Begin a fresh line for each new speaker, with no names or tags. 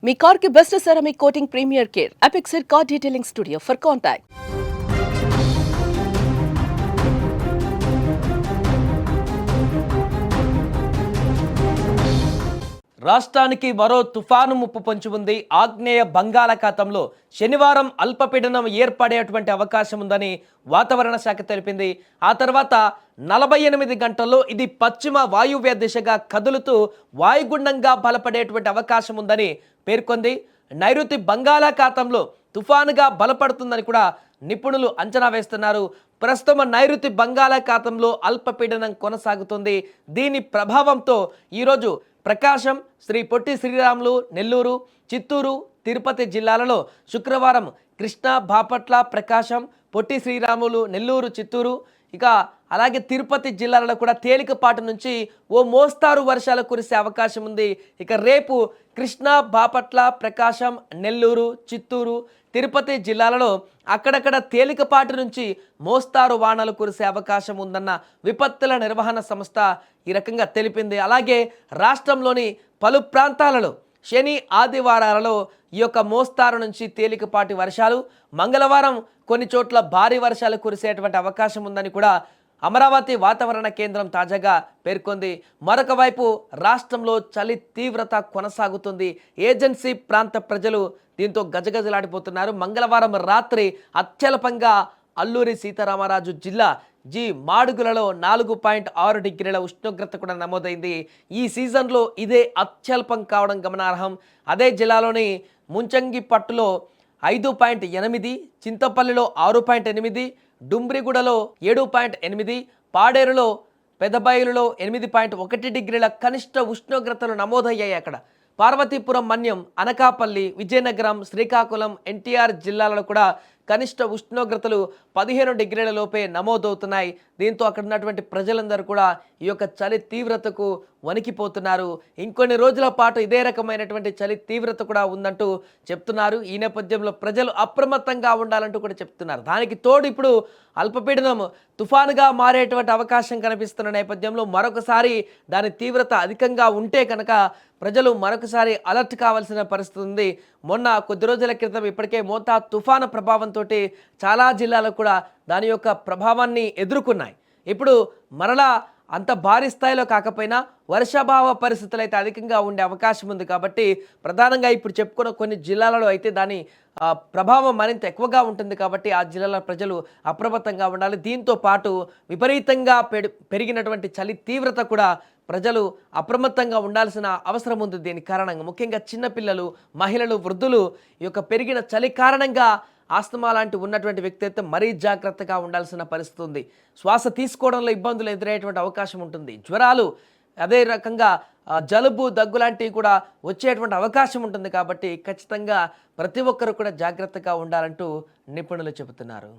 మీ car కి best ceramic coating premier care Apexer car detailing studio for contact.
రాష్ట్రానికి మరో తుఫాను ముప్పు పొంచి ఉంది. ఆగ్నేయ బంగాళాఖాతంలో శనివారం అల్పపీడనం ఏర్పడేటువంటి అవకాశం ఉందని వాతావరణ శాఖ తెలిపింది. ఆ తర్వాత 48 గంటల్లో ఇది పశ్చిమ వాయువ్య దిశగా కదులుతూ వాయుగుండంగా బలపడేటువంటి అవకాశం ఉందని పేర్కొంది. నైరుతి బంగాళాఖాతంలో తుఫానుగా బలపడుతుందని కూడా నిపుణులు అంచనా వేస్తున్నారు. ప్రస్తుతం నైరుతి బంగాళాఖాతంలో అల్పపీడనం కొనసాగుతుంది. దీని ప్రభావంతో ఈరోజు ప్రకాశం, శ్రీ పొట్టి శ్రీరాములు, నెల్లూరు, చిత్తూరు, తిరుపతి జిల్లాలలో శుక్రవారం కృష్ణా, బాపట్ల, ప్రకాశం, పొట్టి శ్రీరాములు, నెల్లూరు, చిత్తూరు, ఇక అలాగే తిరుపతి జిల్లాలలో కూడా తేలికపాటి నుంచి ఓ మోస్తారు వర్షాలు కురిసే అవకాశం ఉంది. ఇక రేపు కృష్ణా, బాపట్ల, ప్రకాశం, నెల్లూరు, చిత్తూరు, తిరుపతి జిల్లాలలో అక్కడక్కడ తేలికపాటి నుంచి మోస్తారు వానలు కురిసే అవకాశం ఉందన్న విపత్తుల నిర్వహణ సంస్థ ఈ రకంగా తెలిపింది. అలాగే రాష్ట్రంలోని పలు ప్రాంతాలలో శని, ఆదివారాలలో ఈ యొక్క మోస్తారు నుంచి తేలికపాటి వర్షాలు, మంగళవారం కొన్ని చోట్ల భారీ వర్షాలు కురిసేటువంటి అవకాశం ఉందని కూడా అమరావతి వాతావరణ కేంద్రం తాజాగా పేర్కొంది. మరొక వైపు రాష్ట్రంలో చలి తీవ్రత కొనసాగుతుంది. ఏజెన్సీ ప్రాంత ప్రజలు దీంతో గజగజలాడిపోతున్నారు. మంగళవారం రాత్రి అత్యల్పంగా అల్లూరి సీతారామరాజు జిల్లా మాడుగులలో 4.6 డిగ్రీల ఉష్ణోగ్రత కూడా నమోదైంది. ఈ సీజన్లో ఇదే అత్యల్పం కావడం గమనార్హం. అదే జిల్లాలోని ముంచంగిపట్టులో 5.8, చింతపల్లిలో 6.8, డుంబ్రిగూడలో 7.8, పాడేరులో, పెదబయలులో 8.1 డిగ్రీల కనిష్ట ఉష్ణోగ్రతలు నమోదయ్యాయి. అక్కడ పార్వతీపురం, మన్యం, అనకాపల్లి, విజయనగరం, శ్రీకాకుళం, ఎన్టీఆర్ జిల్లాలలో కూడా కనిష్ట ఉష్ణోగ్రతలు 15 డిగ్రీల లోపే నమోదవుతున్నాయి. దీంతో అక్కడ ఉన్నటువంటి ప్రజలందరూ కూడా ఈ యొక్క చలి తీవ్రతకు వణికిపోతున్నారు. ఇంకొన్ని రోజుల పాటు ఇదే రకమైనటువంటి చలి తీవ్రత కూడా ఉందంటూ చెప్తున్నారు. ఈ నేపథ్యంలో ప్రజలు అప్రమత్తంగా ఉండాలంటూ కూడా చెప్తున్నారు. దానికి తోడు ఇప్పుడు అల్పపీడనం తుఫానుగా మారేటువంటి అవకాశం కనిపిస్తున్న నేపథ్యంలో మరొకసారి దాని తీవ్రత అధికంగా ఉంటే కనుక ప్రజలు మరొకసారి అలర్ట్ కావాల్సిన పరిస్థితి ఉంది. మొన్న కొద్ది రోజుల క్రితం ఇప్పటికే మోతా తుఫాను ప్రభావంతో చాలా జిల్లాలు కూడా దాని యొక్క ప్రభావాన్ని ఎదుర్కొన్నాయి. ఇప్పుడు మరలా అంత భారీ స్థాయిలో కాకపోయినా వర్షాభావ పరిస్థితులు అయితే అధికంగా ఉండే అవకాశం ఉంది. కాబట్టి ప్రధానంగా ఇప్పుడు చెప్పుకున్న కొన్ని జిల్లాలలో అయితే దాని ప్రభావం మరింత ఎక్కువగా ఉంటుంది. కాబట్టి ఆ జిల్లాల ప్రజలు అప్రమత్తంగా ఉండాలి. దీంతో పాటు విపరీతంగా పెరిగినటువంటి చలి తీవ్రత కూడా ప్రజలు అప్రమత్తంగా ఉండాల్సిన అవసరం ఉంది. దీని కారణంగా ముఖ్యంగా చిన్నపిల్లలు, మహిళలు, వృద్ధులు ఈ యొక్క పెరిగిన చలి కారణంగా ఆస్తమా లాంటి ఉన్నటువంటి వ్యక్తి అయితే మరీ జాగ్రత్తగా ఉండాల్సిన పరిస్థితి ఉంది. శ్వాస తీసుకోవడంలో ఇబ్బందులు ఎదురయ్యేటువంటి అవకాశం ఉంటుంది. జ్వరాలు, అదే రకంగా జలుబు, దగ్గు లాంటివి కూడా వచ్చేటువంటి అవకాశం ఉంటుంది. కాబట్టి ఖచ్చితంగా ప్రతి ఒక్కరు కూడా జాగ్రత్తగా ఉండాలంటూ నిపుణులు చెబుతున్నారు.